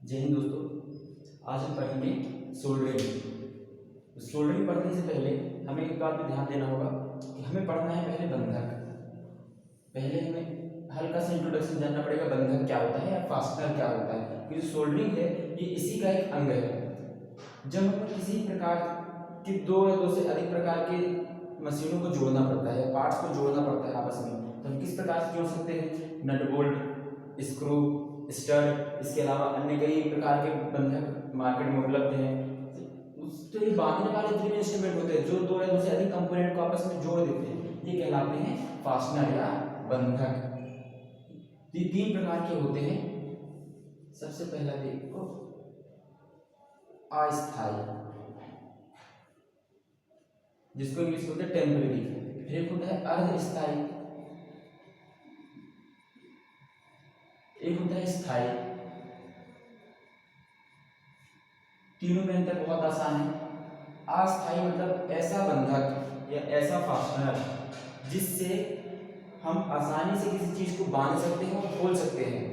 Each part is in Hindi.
जय हिंद दोस्तों। आज हम पढ़ेंगे सोल्डरिंग। सोल्डरिंग पढ़ने से पहले हमें एक बात पे ध्यान देना होगा कि हमें पढ़ना है पहले बंधक। पहले हमें हल्का सा इंट्रोडक्शन जानना पड़ेगा, बंधक क्या होता है या फास्टनर क्या होता है। क्योंकि जो सोल्डरिंग है ये इसी का एक अंग है। जब हमें किसी प्रकार के दो या दो से अधिक प्रकार के मशीनों को जोड़ना पड़ता है, पार्ट्स को जोड़ना पड़ता है आपस में, तो हम किस प्रकार से जोड़ सकते हैं? नट बोल्ट, स्क्रू, स्टड, इसके अलावा अन्य कई प्रकार के बंधक मार्केट में उपलब्ध हैं। तो ये बांधने वाले जितने भी इंस्ट्रूमेंट होते हैं जो दो या दो से अधिक कंपोनेंट को आपस में जोड़ देते हैं, ये कहलाते हैं फास्टनर या बंधक। ये तीन प्रकार के होते हैं। सबसे पहला देखो अस्थायी, जिसको इंग्लिश में बोलते हैं टेम्परेरी। फिर एक होता है अर्धस्थायी, एक होता है स्थायी। तीनों में अंतर बहुत आसान है। अस्थायी मतलब ऐसा बंधक या ऐसा फास्टनर जिससे हम आसानी से किसी चीज को बांध सकते हैं और खोल सकते हैं।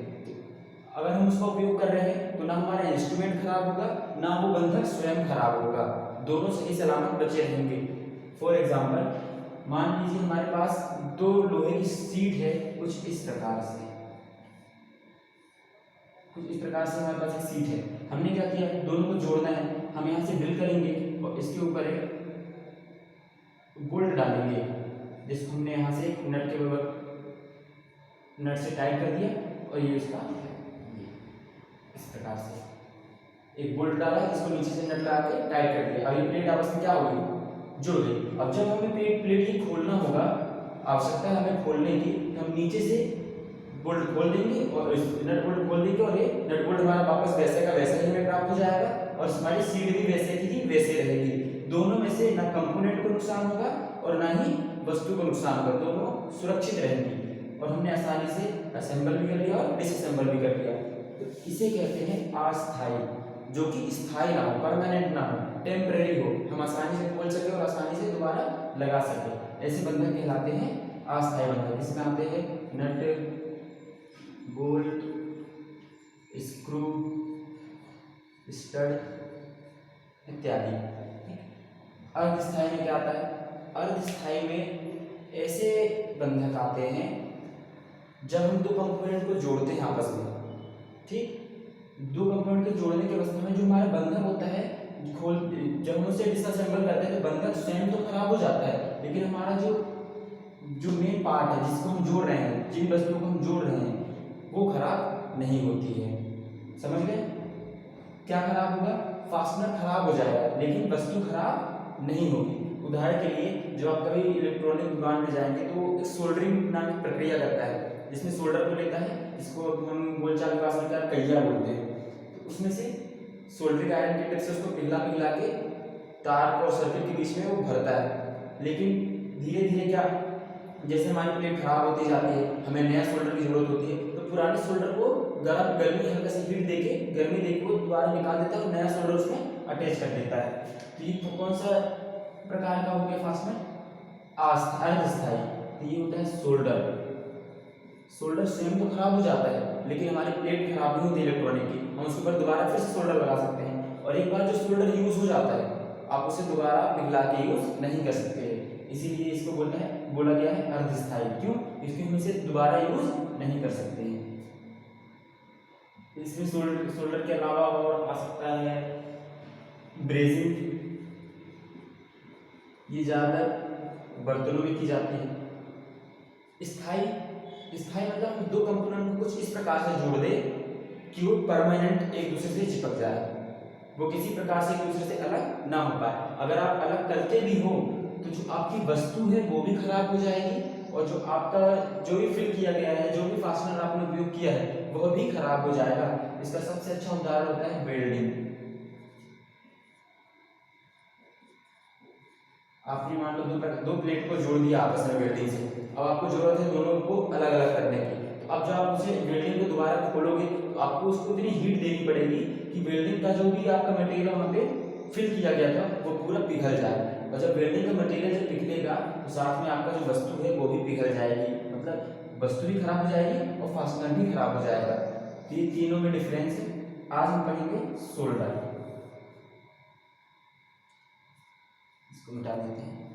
अगर हम उसका उपयोग कर रहे हैं तो ना हमारा इंस्ट्रूमेंट खराब होगा, ना वो बंधक स्वयं खराब होगा, दोनों सही सलामत बचे रहेंगे। फॉर एग्जाम्पल मान लीजिए हमारे पास दो लोहे की सीट है, कुछ इस प्रकार से हमारे पास एक सीट है। हमने क्या किया, दोनों को जोड़ना है। हम यहाँ से ड्रिल करेंगे और इसके ऊपर एक बोल्ट डालेंगे, जिसको हमने यहाँ से नट के बगल नट से टाइट कर दिया और ये उसका इस प्रकार से एक बोल्ट डाला, इसको नीचे से नट लगा के टाइट कर दिया। अब ये प्लेट आपस में क्या हो गई, जुड़ गई। अब जब हमें प्लेट ये खोलना होगा, आवश्यकता है हमें खोलने की, हम नीचे से बोल्ट खोल देंगे और नट बोल्ट खोल देंगे और ये नट बोल्ट हमारा वापस वैसे का वैसा ही हमें प्राप्त हो जाएगा और हमारी सीट भी वैसे की ही वैसे रहेगी। दोनों में से ना कंपोनेंट को नुकसान होगा और ना ही वस्तु को नुकसान होगा, दोनों सुरक्षित रहेंगी और हमने आसानी से असेंबल भी कर लिया और डिसअसेंबल भी कर लिया। तो इसे कहते हैं अस्थायी, जो कि स्थायी ना हो, परमानेंट ना हो, टेम्परेरी हो, हम आसानी से खोल सके और आसानी से दोबारा लगा सके। ऐसे बंधक कहलाते हैं अस्थायी बंधक। इसमें आते हैं नट, बोल्ट, स्क्रू, स्टड इत्यादि। अर्धस्थायी में क्या आता है? अर्धस्थायी में ऐसे बंधक आते हैं जब हम दो कंपोनेंट को जोड़ते हैं आपस में। ठीक, दो कंपोनेंट को जोड़ने के अवस्था में जो हमारा बंधक होता है, जब हम उसे डिसअसेंबल करते हैं तो बंधक स्वयं तो खराब हो जाता है, लेकिन हमारा जो मेन पार्ट है जिसको हम जोड़ रहे हैं, जिन वस्तुओं को हम जोड़ रहे हैं, वो खराब नहीं होती है। समझ गए? क्या खराब होगा? फास्टनर खराब हो जाएगा लेकिन वस्तु खराब नहीं होगी। उदाहरण के लिए जब आप कभी इलेक्ट्रॉनिक दुकान में जाएंगे तो वो सोल्डरिंग नाम की प्रक्रिया करता है, जिसमें सोल्डर को लेता है, जिसको हम बोलचाल भाषा में क्या कहिया बोलते हैं। तो उसमें से सोल्डरिंग आयरन की टिप से उसको पिघला के तार और सर्किट के बीच में वो भरता है। लेकिन धीरे धीरे क्या, जैसे हमारी प्लेट खराब होती जाती है, हमें नया सोल्डर की जरूरत होती है, तो पुराने सोल्डर को गर्मी हल्का सी हीट देके गर्मी देके वो दोबारा निकाल देता है और नया सोल्डर उसमें अटैच कर देता है। तो ये कौन सा प्रकार का हो गया फास्टनर? अर्धस्थायी। तो ये होता है सोल्डर। सोल्डर स्वयं तो खराब हो जाता है लेकिन हमारी प्लेट खराब नहीं होती इलेक्ट्रॉनिक की, हम उसके ऊपर दोबारा फिर से सोल्डर लगा सकते हैं। और एक बार जो सोल्डर यूज हो जाता है, आप उसे दोबारा पिघला के यूज नहीं कर सकते, इसीलिए इसको बोला गया है अर्धस्थायी। क्यों? क्योंकि हम इसे दोबारा यूज नहीं कर सकते हैं। इसमें सोल्डर के अलावा और आ सकता है ब्रेजिंग, ये ज्यादातर बर्तनों में की जाती है। स्थायी मतलब हम दो कंपोनेंट को कुछ इस प्रकार से जोड़ दे कि वो परमानेंट एक दूसरे से चिपक जाए, वो किसी प्रकार से एक दूसरे से अलग ना हो पाए। अगर आप अलग करते भी हो तो जो आपकी वस्तु है वो भी खराब हो जाएगी और जो आपका जो भी फिल किया गया है, जो भी फास्टनर आपने उपयोग किया है, वह भी खराब हो जाएगा। इसका सबसे अच्छा उदाहरण होता है वेल्डिंग। आपने मान लो दो प्लेट को जोड़ दिया आपस में वेल्डिंग से, अब आपको जरूरत है दोनों को अलग अलग करने की। तो अब जब आप उसे वेल्डिंग को दोबारा खोलोगे तो आपको उसको इतनी हीट देनी पड़ेगी कि वेल्डिंग का जो भी आपका मटेरियल वहाँ पे फिल किया गया था वो पूरा पिघल जाए। और जब वेल्डिंग का मटेरियल जब पिघलेगा तो साथ में आपका जो वस्तु है वो भी पिघल जाएगी, मतलब वस्तु भी खराब हो जाएगी और फास्टनर भी खराब हो जाएगा। तो ये तीनों में डिफरेंस है आज हम पढ़ेंगे शोल्डर। इसको मिटा देते हैं।